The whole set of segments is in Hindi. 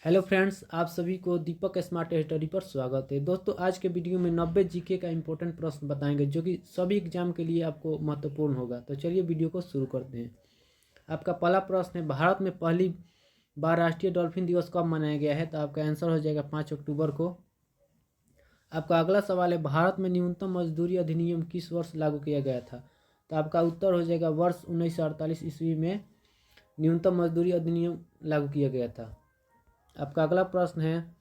हेलो फ्रेंड्स, आप सभी को दीपक स्मार्ट स्टडी पर स्वागत है। दोस्तों, आज के वीडियो में 90 जीके का इंपॉर्टेंट प्रश्न बताएंगे जो कि सभी एग्जाम के लिए आपको महत्वपूर्ण होगा। तो चलिए वीडियो को शुरू करते हैं। आपका पहला प्रश्न है, भारत में पहली बार राष्ट्रीय डॉल्फिन दिवस कब मनाया गया है? तो आपका आंसर हो जाएगा 5 अक्टूबर को। आपका अगला सवाल है, भारत में न्यूनतम मजदूरी अधिनियम किस वर्ष लागू किया गया था? तो आपका उत्तर हो जाएगा वर्ष 1948 ईस्वी में न्यूनतम मजदूरी अधिनियम लागू किया गया था। आपका अगला प्रश्न है,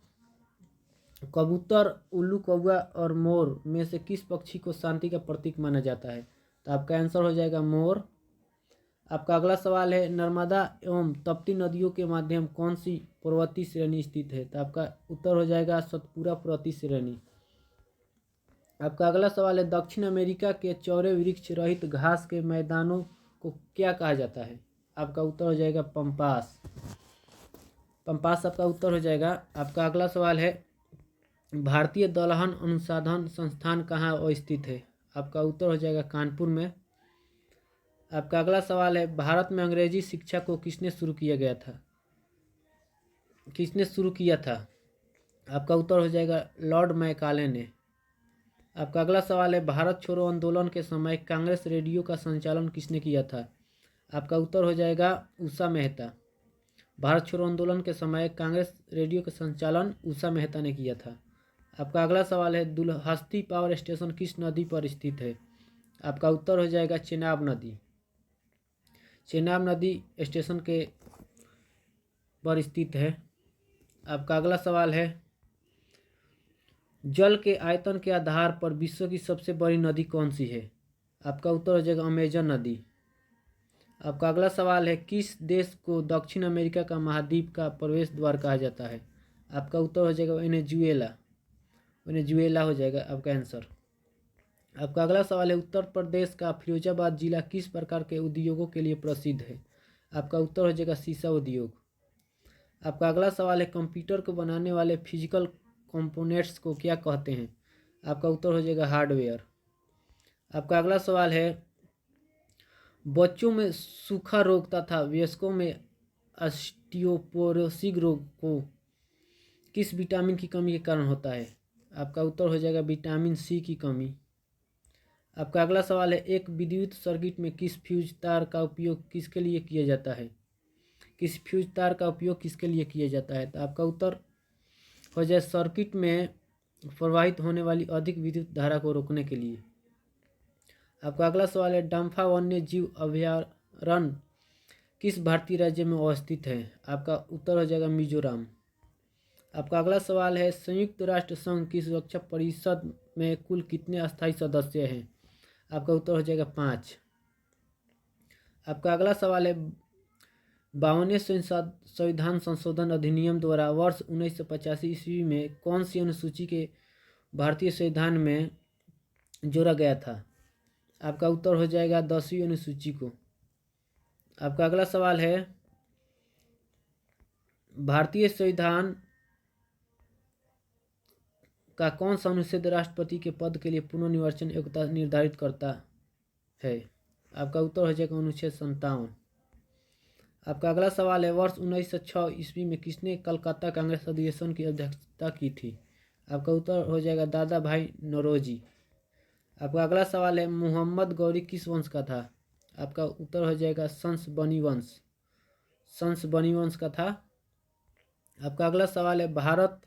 कबूतर, उल्लू, कौवा और मोर में से किस पक्षी को शांति का प्रतीक माना जाता है? तो आपका आंसर हो जाएगा मोर। आपका अगला सवाल है, नर्मदा एवं तप्ती नदियों के माध्यम कौन सी पर्वतीय श्रेणी स्थित है? तो आपका उत्तर हो जाएगा सतपुरा पर्वतीय श्रेणी। आपका अगला सवाल है, दक्षिण अमेरिका के चौड़े वृक्ष रहित घास के मैदानों को क्या कहा जाता है? आपका उत्तर हो जाएगा पंपास। पंपास आपका उत्तर हो जाएगा। आपका अगला सवाल है, भारतीय दलहन अनुसंधान संस्थान कहाँ स्थित है? आपका उत्तर हो जाएगा कानपुर में। आपका अगला सवाल है, भारत में अंग्रेजी शिक्षा को किसने शुरू किया था? आपका उत्तर हो जाएगा लॉर्ड मैकाले ने। आपका अगला सवाल है, भारत छोड़ो आंदोलन के समय कांग्रेस रेडियो का संचालन किसने किया था? आपका उत्तर हो जाएगा उषा मेहता। भारत छोड़ो आंदोलन के समय कांग्रेस रेडियो का संचालन उषा मेहता ने किया था। आपका अगला सवाल है, दुलहस्ती पावर स्टेशन किस नदी पर स्थित है? आपका उत्तर हो जाएगा चेनाब नदी। चेनाब नदी स्टेशन के पर स्थित है। आपका अगला सवाल है, जल के आयतन के आधार पर विश्व की सबसे बड़ी नदी कौन सी है? आपका उत्तर हो जाएगा अमेजन नदी। आपका अगला सवाल है, किस देश को दक्षिण अमेरिका का महाद्वीप का प्रवेश द्वार कहा जाता है? आपका उत्तर हो जाएगा वेनेजुएला हो जाएगा आपका आंसर। आपका अगला सवाल है, उत्तर प्रदेश का फिरोजाबाद जिला किस प्रकार के उद्योगों के लिए प्रसिद्ध है? आपका उत्तर हो जाएगा शीशा उद्योग। आपका अगला सवाल है, कंप्यूटर को बनाने वाले फिजिकल कंपोनेंट्स को क्या कहते हैं? आपका उत्तर हो जाएगा हार्डवेयर। आपका अगला सवाल है, बच्चों में सूखा रोग तथा वयस्कों में ऑस्टियोपोरोसिस रोग को किस विटामिन की कमी के कारण होता है? आपका उत्तर हो जाएगा विटामिन सी की कमी। आपका अगला सवाल है, एक विद्युत सर्किट में किस फ्यूज तार का उपयोग किसके लिए किया जाता है? तो आपका उत्तर हो जाए सर्किट में प्रवाहित होने वाली अधिक विद्युत धारा को रोकने के लिए। आपका अगला सवाल है, डम्फा वन्य जीव अभयारण्य किस भारतीय राज्य में अवस्थित है? आपका उत्तर हो जाएगा मिजोरम। आपका अगला सवाल है, संयुक्त राष्ट्र संघ की सुरक्षा परिषद में कुल कितने अस्थायी सदस्य हैं? आपका उत्तर हो जाएगा 5। आपका अगला सवाल है, 52वें संविधान संशोधन अधिनियम द्वारा वर्ष 1985 ईस्वी में कौन सी अनुसूची के भारतीय संविधान में जोड़ा गया था? आपका उत्तर हो जाएगा 10वीं अनुसूची को। आपका अगला सवाल है, भारतीय संविधान का कौन सा अनुच्छेद राष्ट्रपति के पद के लिए पुनर्निर्वाचन योग्यता निर्धारित करता है? आपका उत्तर हो जाएगा अनुच्छेद 57। आपका अगला सवाल है, वर्ष 1906 ईस्वी में किसने कलकत्ता कांग्रेस अधिवेशन की अध्यक्षता की थी? आपका उत्तर हो जाएगा दादा भाई नौरोजी। आपका अगला सवाल है, मोहम्मद गौरी किस वंश का था? आपका उत्तर हो जाएगा संस बनी वंश का था। आपका अगला सवाल है, भारत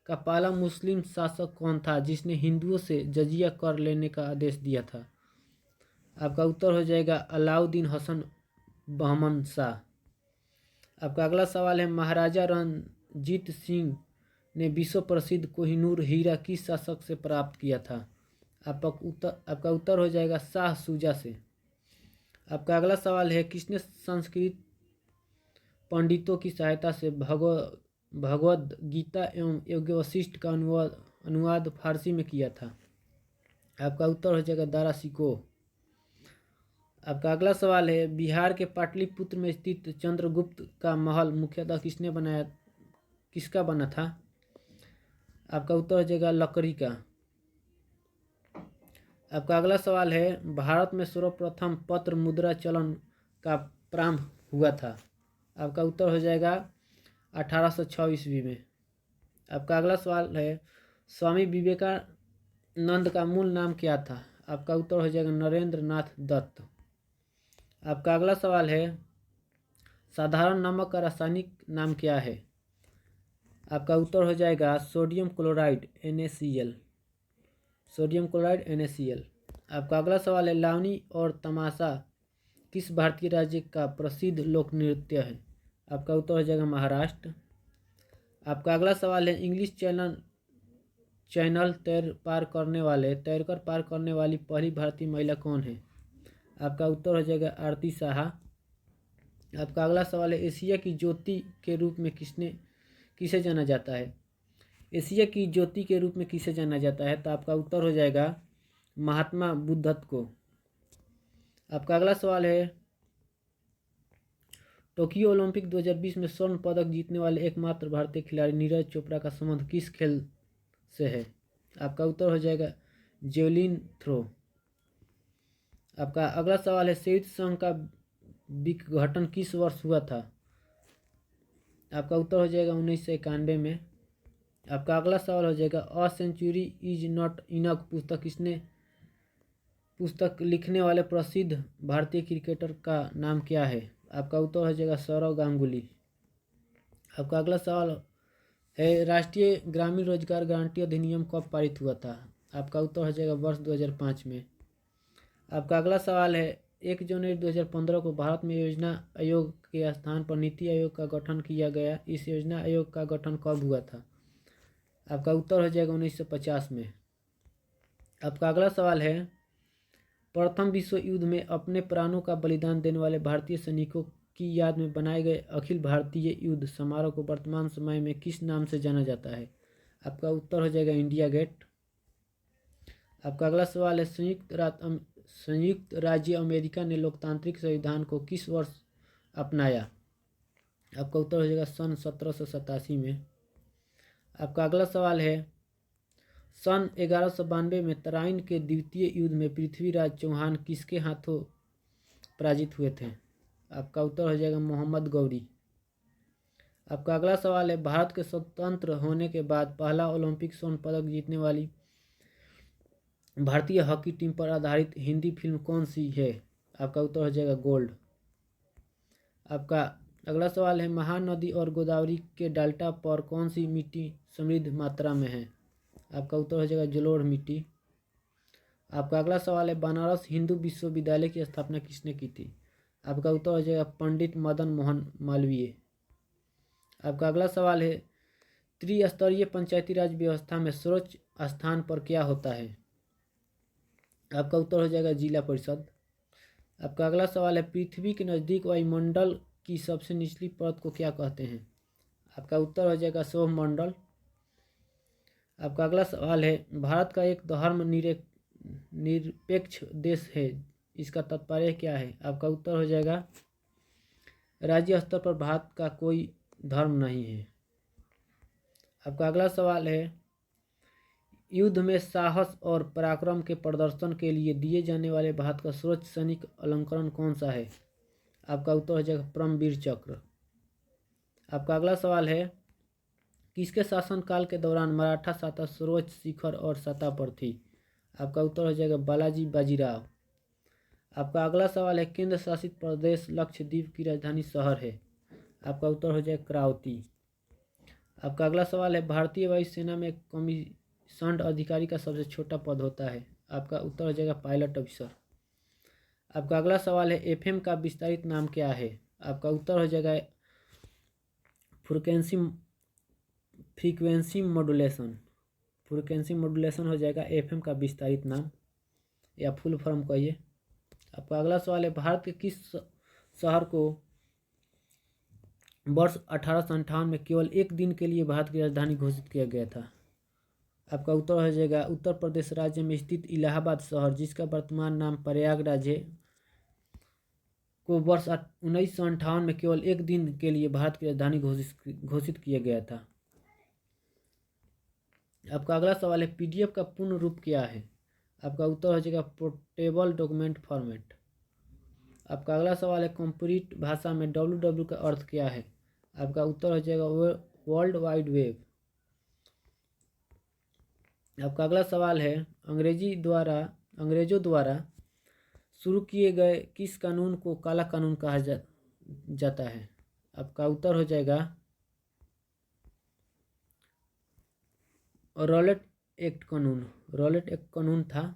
का पहला मुस्लिम शासक कौन था जिसने हिंदुओं से जजिया कर लेने का आदेश दिया था? आपका उत्तर हो जाएगा अलाउद्दीन हसन बहमन शाह। आपका अगला सवाल है, महाराजा रणजीत सिंह ने विश्व प्रसिद्ध कोहिनूर हीरा किस शासक से प्राप्त किया था? आपका उत्तर हो जाएगा शाह शुजा से। आपका अगला सवाल है, किसने संस्कृत पंडितों की सहायता से भगवद गीता एवं यज्ञ वशिष्ठ का अनुवाद फारसी में किया था? आपका उत्तर हो जाएगा दारा शिकोह। आपका अगला सवाल है, बिहार के पाटलिपुत्र में स्थित चंद्रगुप्त का महल मुख्यतः किसका बना था? आपका उत्तर हो जाएगा लकड़ी का। आपका अगला सवाल है, भारत में सर्वप्रथम पत्र मुद्रा चलन का प्रारंभ हुआ था? आपका उत्तर हो जाएगा 1806 ईस्वी में। आपका अगला सवाल है स्वामी विवेकानंद का मूल नाम क्या था? आपका उत्तर हो जाएगा नरेंद्र नाथ दत्त। आपका अगला सवाल है साधारण नमक का रासायनिक नाम क्या है? आपका उत्तर हो जाएगा sodium chloride NaCl। Sodium chloride NaCl। आपका अगला सवाल है लावनी और तमाशा किस भारतीय राज्य का प्रसिद्ध लोक नृत्य है? आपका उत्तर हो जाएगा महाराष्ट्र। आपका अगला सवाल है इंग्लिश चैनल तैरकर पार करने वाली पहली भारतीय महिला कौन है? आपका उत्तर हो जाएगा आरती साहा। आपका अगला सवाल है एशिया की ज्योति के रूप में किसे जाना जाता है? एशिया की ज्योति के रूप में किसे जाना जाता है? तो आपका उत्तर हो जाएगा महात्मा बुद्ध को। आपका अगला सवाल है टोक्यो ओलंपिक 2020 में स्वर्ण पदक जीतने वाले एकमात्र भारतीय खिलाड़ी नीरज चोपड़ा का संबंध किस खेल से है? आपका उत्तर हो जाएगा जेवलिन थ्रो। आपका अगला सवाल है संयुक्त संघ का विघटन किस वर्ष हुआ था? आपका उत्तर हो जाएगा 1991 में। आपका अगला सवाल हो जाएगा a century is not enough पुस्तक लिखने वाले प्रसिद्ध भारतीय क्रिकेटर का नाम क्या है? आपका उत्तर हो जाएगा सौरव गांगुली। आपका अगला सवाल है राष्ट्रीय ग्रामीण रोजगार गारंटी अधिनियम कब पारित हुआ था? आपका उत्तर हो जाएगा वर्ष 2005 में। आपका अगला सवाल है 1 जनवरी 2015 को भारत में योजना आयोग के स्थान पर नीति आयोग का गठन किया गया। इस योजना आयोग का गठन कब हुआ था? आपका उत्तर हो जाएगा 1950 में। आपका अगला सवाल है प्रथम विश्व युद्ध में अपने प्राणों का बलिदान देने वाले भारतीय सैनिकों की याद में बनाए गए अखिल भारतीय युद्ध समारोह को वर्तमान समय में किस नाम से जाना जाता है? आपका उत्तर हो जाएगा इंडिया गेट। आपका अगला सवाल है संयुक्त राज्य अमेरिका ने लोकतांत्रिक संविधान को किस वर्ष अपनाया? आपका उत्तर हो जाएगा सन 1787 में। आपका अगला सवाल है सन 1192 में तराइन के द्वितीय युद्ध में पृथ्वीराज चौहान किसके हाथों पराजित हुए थे? आपका उत्तर हो जाएगा मोहम्मद गौरी। आपका अगला सवाल है भारत के स्वतंत्र होने के बाद पहला ओलंपिक स्वर्ण पदक जीतने वाली भारतीय हॉकी टीम पर आधारित हिंदी फिल्म कौन सी है? आपका उत्तर हो जाएगा गोल्ड। आपका अगला सवाल है महानदी और गोदावरी के डेल्टा पर कौन सी मिट्टी समृद्ध मात्रा में है? आपका उत्तर हो जाएगा जलोढ़ मिट्टी। आपका अगला सवाल है बनारस हिंदू विश्वविद्यालय की स्थापना किसने की थी? आपका उत्तर हो जाएगा पंडित मदन मोहन मालवीय। आपका अगला सवाल है त्रिस्तरीय पंचायती राज व्यवस्था में सर्वोच्च स्थान पर क्या होता है? आपका उत्तर हो जाएगा जिला परिषद। आपका अगला सवाल है पृथ्वी के नज़दीक वायुमंडल की सबसे निचली परत को क्या कहते हैं? आपका उत्तर हो जाएगा सौरमंडल। आपका अगला सवाल है भारत का एक धर्म निरपेक्ष देश है, इसका तात्पर्य क्या है? आपका उत्तर हो जाएगा राज्य स्तर पर भारत का कोई धर्म नहीं है। आपका अगला सवाल है युद्ध में साहस और पराक्रम के प्रदर्शन के लिए दिए जाने वाले भारत का सर्वोच्च सैनिक अलंकरण कौन सा है? आपका उत्तर हो जाएगा परमवीर चक्र। आपका अगला सवाल है किसके शासनकाल के दौरान मराठा सत्ता सर्वोच्च शिखर और सत्ता पर थी? आपका उत्तर हो जाएगा बालाजी बाजीराव। आपका अगला सवाल है केंद्र शासित प्रदेश लक्षद्वीप की राजधानी शहर है? आपका उत्तर हो जाएगा करावती। आपका अगला सवाल है भारतीय वायुसेना में कमीशन्ड अधिकारी का सबसे छोटा पद होता है? आपका उत्तर हो जाएगा पायलट ऑफिसर। आपका अगला सवाल है एफएम का विस्तारित नाम क्या है? आपका उत्तर हो जाएगा फ्रीक्वेंसी मॉड्यूलेशन हो जाएगा एफएम का विस्तारित नाम या फुल फॉर्म कहिए। आपका अगला सवाल है भारत के किस शहर को वर्ष 1858 में केवल एक दिन के लिए भारत की राजधानी घोषित किया गया था? आपका उत्तर हो जाएगा उत्तर प्रदेश राज्य में स्थित इलाहाबाद शहर, जिसका वर्तमान नाम प्रयागराज है, को वर्ष 1958 में केवल एक दिन के लिए भारत की राजधानी घोषित किया गया था। आपका अगला सवाल है पीडीएफ का पूर्ण रूप क्या है? आपका उत्तर हो जाएगा पोर्टेबल डॉक्यूमेंट फॉर्मेट। आपका अगला सवाल है कंप्यूटर भाषा में www का अर्थ क्या है? आपका उत्तर हो जाएगा वर्ल्ड वाइड वेब। आपका अगला सवाल है, अंग्रेजों द्वारा शुरू किए गए किस कानून को काला कानून कहा जाता है? आपका उत्तर हो जाएगा रॉलेट एक्ट कानून। रॉलेट एक्ट कानून था।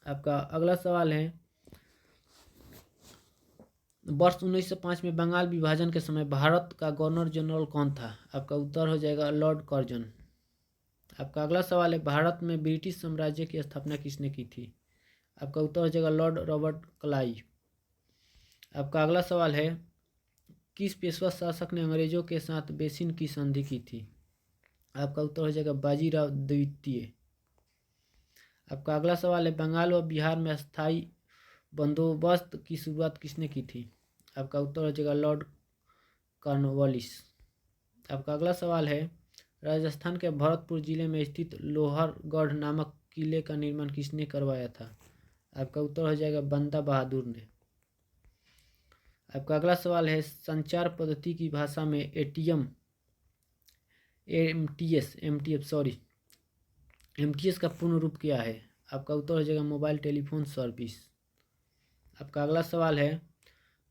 आपका अगला सवाल है, वर्ष 1905 में बंगाल विभाजन के समय भारत का गवर्नर जनरल कौन था? आपका उत्तर हो जाएगा लॉर्ड कर्जन। आपका अगला सवाल है, भारत में ब्रिटिश साम्राज्य की स्थापना किसने की थी? आपका उत्तर हो जाएगा लॉर्ड रॉबर्ट क्लाइव। आपका अगला सवाल है, किस पेशवा शासक ने अंग्रेजों के साथ बेसिन की संधि की थी? आपका उत्तर हो जाएगा बाजीराव द्वितीय। आपका अगला सवाल है, बंगाल व बिहार में अस्थायी बंदोबस्त की शुरुआत किसने की थी? आपका उत्तर हो जाएगा लॉर्ड कॉर्नवालिस। आपका अगला सवाल है, राजस्थान के भरतपुर जिले में स्थित लोहरगढ़ नामक किले का निर्माण किसने करवाया था? आपका उत्तर हो जाएगा बंदा बहादुर ने। आपका अगला सवाल है, संचार पद्धति की भाषा में एमटीएस का पूर्ण रूप क्या है? आपका उत्तर हो जाएगा मोबाइल टेलीफोन सर्विस। आपका अगला सवाल है,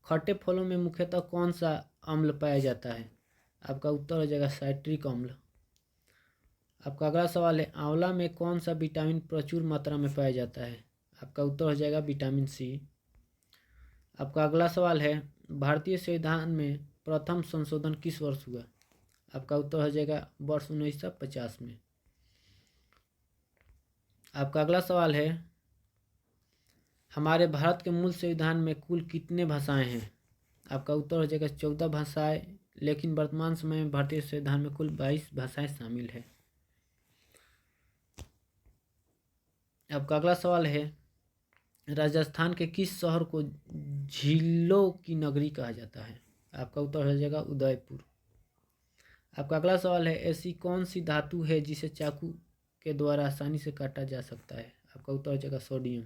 खट्टे फलों में मुख्यतः कौन सा अम्ल पाया जाता है? आपका उत्तर हो जाएगा साइट्रिक अम्ल। आपका अगला सवाल है, आंवला में कौन सा विटामिन प्रचुर मात्रा में पाया जाता है? आपका उत्तर हो जाएगा विटामिन सी। आपका अगला सवाल है, भारतीय संविधान में प्रथम संशोधन किस वर्ष हुआ? आपका उत्तर हो जाएगा वर्ष 1950 में। आपका अगला सवाल है, हमारे भारत के मूल संविधान में कुल कितने भाषाएं हैं? आपका उत्तर हो जाएगा 14 भाषाएं, लेकिन वर्तमान समय में भारतीय संविधान में कुल 22 भाषाएं शामिल है। आपका अगला सवाल है, राजस्थान के किस शहर को झीलों की नगरी कहा जाता है? आपका उत्तर हो जाएगा उदयपुर। आपका अगला सवाल है, ऐसी कौन सी धातु है जिसे चाकू के द्वारा आसानी से काटा जा सकता है? आपका उत्तर हो जाएगा सोडियम।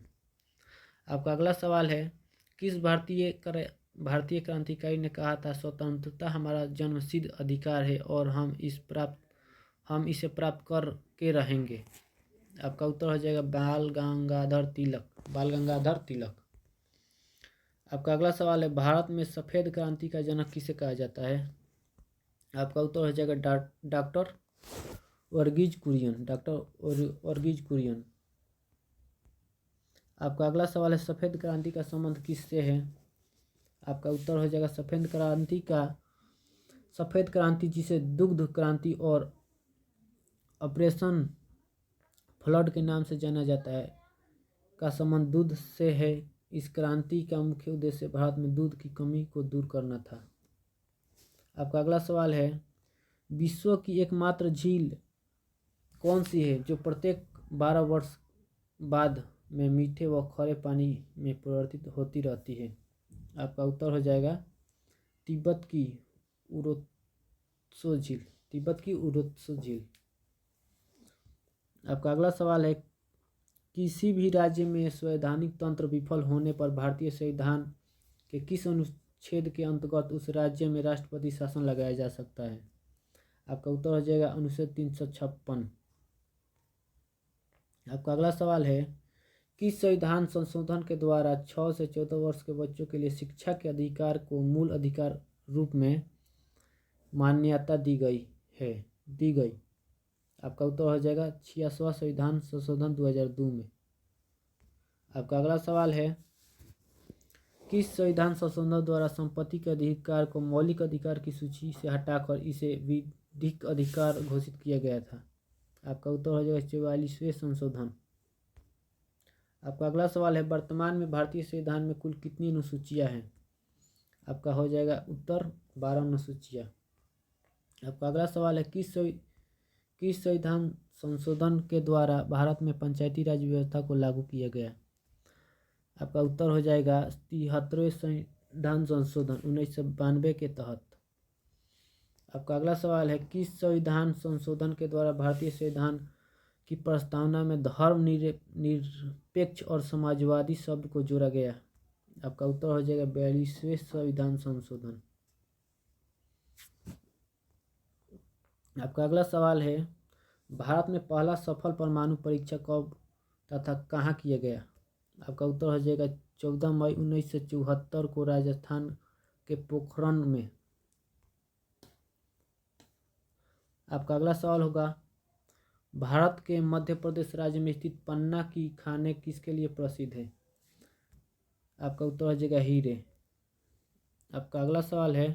आपका अगला सवाल है, किस भारतीय क्रांतिकारी ने कहा था, स्वतंत्रता हमारा जन्मसिद्ध अधिकार है और हम इसे प्राप्त कर के रहेंगे? आपका उत्तर हो जाएगा बाल गंगाधर तिलक। आपका अगला सवाल है, भारत में सफ़ेद क्रांति का जनक किसे कहा जाता है? आपका उत्तर हो जाएगा डॉक्टर वर्गीज कुरियन। आपका अगला सवाल है, सफ़ेद क्रांति का संबंध किससे है? आपका उत्तर हो जाएगा सफ़ेद क्रांति जिसे दुग्ध क्रांति और ऑपरेशन फ्लड के नाम से जाना जाता है का संबंध दूध से है। इस क्रांति का मुख्य उद्देश्य भारत में दूध की कमी को दूर करना था। आपका अगला सवाल है, विश्व की एकमात्र झील कौन सी है जो प्रत्येक 12 वर्ष बाद में मीठे व खारे पानी में परिवर्तित होती रहती है? आपका उत्तर हो जाएगा तिब्बत की उरोत्सो झील। आपका अगला सवाल है, किसी भी राज्य में संवैधानिक तंत्र विफल होने पर भारतीय संविधान के किस अनुच्छेद के अंतर्गत उस राज्य में राष्ट्रपति शासन लगाया जा सकता है? आपका उत्तर हो जाएगा अनुच्छेद 356। आपका अगला सवाल है, किस संविधान संशोधन के द्वारा 6 से 14 वर्ष के बच्चों के लिए शिक्षा के अधिकार को मूल अधिकार रूप में मान्यता दी गई? आपका उत्तर हो जाएगा 66वां संविधान संशोधन 2002 में। आपका अगला सवाल है, किस संविधान संशोधन द्वारा संपत्ति के अधिकार को मौलिक अधिकार की सूची से हटाकर इसे विधिक अधिकार घोषित किया गया था? आपका उत्तर हो जाएगा 44वें संशोधन। आपका अगला सवाल है, वर्तमान में भारतीय संविधान में कुल कितनी अनुसूचियां हैं? आपका हो जाएगा उत्तर 12 अनुसूचियां। आपका अगला सवाल है, किस संविधान संशोधन के द्वारा भारत में पंचायती राज व्यवस्था को लागू किया गया? आपका उत्तर हो जाएगा 73वें संविधान संशोधन 1992 के तहत। आपका अगला सवाल है, किस संविधान संशोधन के द्वारा भारतीय संविधान की प्रस्तावना में धर्म निरपेक्ष और समाजवादी शब्द को जोड़ा गया? आपका उत्तर हो जाएगा 42वें संविधान संशोधन। आपका अगला सवाल है, भारत में पहला सफल परमाणु परीक्षण कब तथा कहाँ किया गया? आपका उत्तर हो जाएगा 14 मई 1974 को राजस्थान के पोखरण में। आपका अगला सवाल होगा, भारत के मध्य प्रदेश राज्य में स्थित पन्ना की खाने किसके लिए प्रसिद्ध है? आपका उत्तर हो जाएगा हीरे। आपका अगला सवाल है,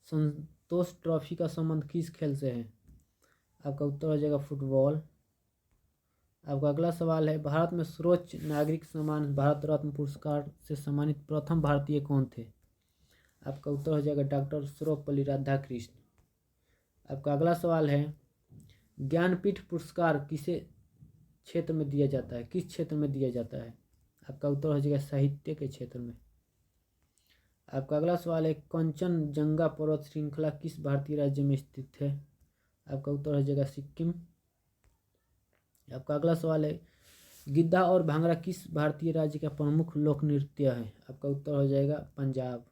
संतोष ट्रॉफी का संबंध किस खेल से है? आपका उत्तर हो जाएगा फुटबॉल। आपका अगला सवाल है, भारत में सर्वोच्च नागरिक सम्मान भारत रत्न पुरस्कार से सम्मानित प्रथम भारतीय कौन थे? आपका उत्तर हो जाएगा डॉक्टर सर्वपल्ली राधाकृष्ण। आपका अगला सवाल है, ज्ञानपीठ पुरस्कार किसे क्षेत्र में दिया जाता है, किस क्षेत्र में दिया जाता है? आपका उत्तर हो जाएगा साहित्य के क्षेत्र में। आपका अगला सवाल है, कंचनजंगा पर्वत श्रृंखला किस भारतीय राज्य में स्थित है? आपका उत्तर हो जाएगा सिक्किम। आपका अगला सवाल है, गिद्धा और भांगड़ा किस भारतीय राज्य का प्रमुख लोक नृत्य है? आपका उत्तर हो जाएगा पंजाब।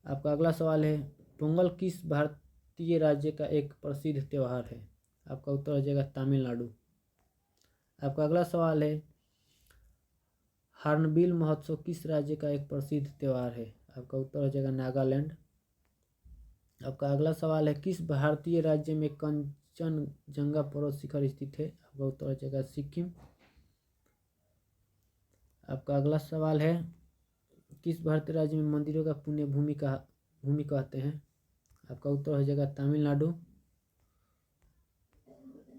आपका अगला सवाल है, पोंगल किस भारतीय राज्य का एक प्रसिद्ध त्यौहार है? आपका उत्तर हो जाएगा तमिलनाडु। आपका अगला सवाल है, हार्नबिल महोत्सव किस राज्य का एक प्रसिद्ध त्यौहार है? आपका उत्तर हो जाएगा नागालैंड। आपका अगला सवाल है, किस भारतीय राज्य में कंचनजंगा पर्वत शिखर स्थित है? आपका उत्तर हो जाएगा सिक्किम। आपका अगला सवाल है, किस भारतीय राज्य में मंदिरों का पुण्य भूमि कहते हैं? आपका उत्तर हो जाएगा तमिलनाडु।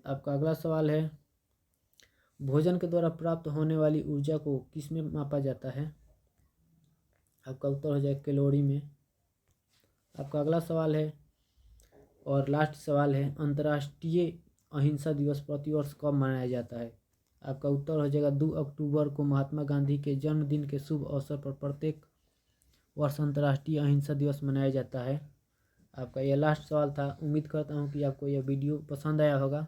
आपका अगला सवाल है, भोजन के द्वारा प्राप्त होने वाली ऊर्जा को किस में मापा जाता है? आपका उत्तर हो जाएगा कैलोरी में। आपका अगला सवाल है और लास्ट सवाल है, अंतर्राष्ट्रीय अहिंसा दिवस प्रतिवर्ष कब मनाया जाता है? आपका उत्तर हो जाएगा 2 अक्टूबर को महात्मा गांधी के जन्मदिन के शुभ अवसर पर प्रत्येक वर्ष अंतर्राष्ट्रीय अहिंसा दिवस मनाया जाता है। आपका यह लास्ट सवाल था। उम्मीद करता हूँ कि आपको यह वीडियो पसंद आया होगा,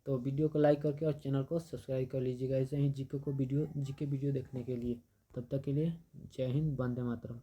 तो वीडियो को लाइक करके और चैनल को सब्सक्राइब कर लीजिएगा ऐसे ही जीके वीडियो देखने के लिए। तब तक के लिए जय हिंद, वंदे मातरम।